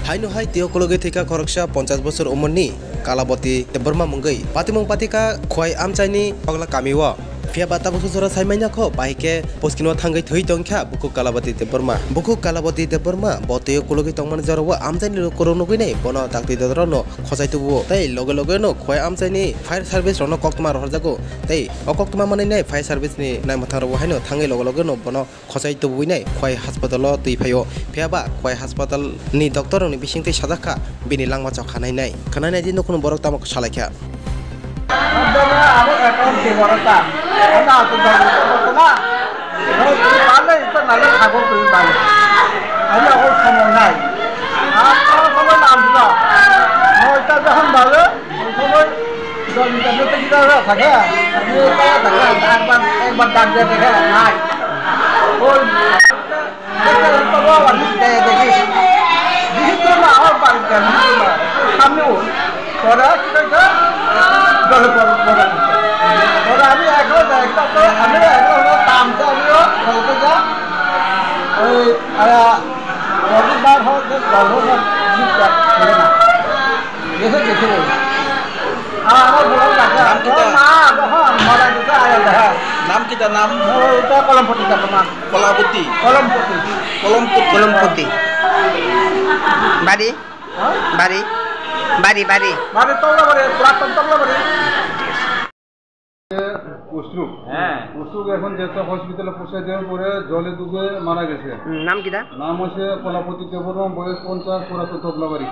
হাইনো high তিও কলগে থেকে খরকসা 50 বছর উমরনি কালাবতী দেববর্মা মুঙ্গই পাতিমং পাতিকা খয় আমচাইনি পগলা কামিওয়া ফিয়া বাতা বছর জরা সাইমাইনা খো বাইকে পস্কিনো থাঙ্গই থই তংখ্যা বুকু কালাবতী দেববর্মা বতেও কলগে তংমান জরাও আমচাইনি করনো গইনাই বন তাকতি দরনো খসাইতুবো তাই লগে লগে নো খয় আমচাইনি ফায়ার সার্ভিস রনো কক্তমা রহজাগো তাই অকক্তমা মানে নাই ফায়ার সার্ভিস ni নাই মাথার হাইনো থাঙ্গই লগে লগে নো বন খসাইতুবুই নাই খয় হাসপাতাল তুই ফাইও ফিয়াবা খয় হাসপাতাল ni doctor ni bisingtei sajaka bini langma chok khanai nai din কোনো বড় তামক সালাইখা আমার অ্যাকাউন্ট কে বড়টা না তো না পালে তো নালে খাবো তুই পালে আমি এখন সময় নাই আর সময় নাম দিল নয়টা যখন বাজে সময় জলটা কি দাও থাকে আমি একবার ডাক দিয়ে দেখে নাই ওই তো বাবা দেখি দিদি না আমার বাড়িতে সামনে তোরা কি দেখছ জলে পড়া ওরা আমি এখন আমি এখন তামতে আমিও বলতে যা ওই রবিবার হচ্ছে গর্ভ না দেখে দেখে আর আমার বড় কাছে মা যখন মরা দিতে আয়া দেখা নাম কি তার নাম ওটা কলমপতি তোমার কলাপতি কলমপতি বাড়ি বাড়ি বাড়ি বাড়ি মানে তবলা বাড়ি পুরাতন তবলা বাড়ি অশ্রুক অশ্রুক এখন যেটা হসপিটালে পৌঁছে দেওয়ার পরে জলে ডুবে মারা গেছে। নাম কি নাম হচ্ছে কলাপতি দেববর্মা, বয়স 50, পুরাতন তবলা বাড়ি।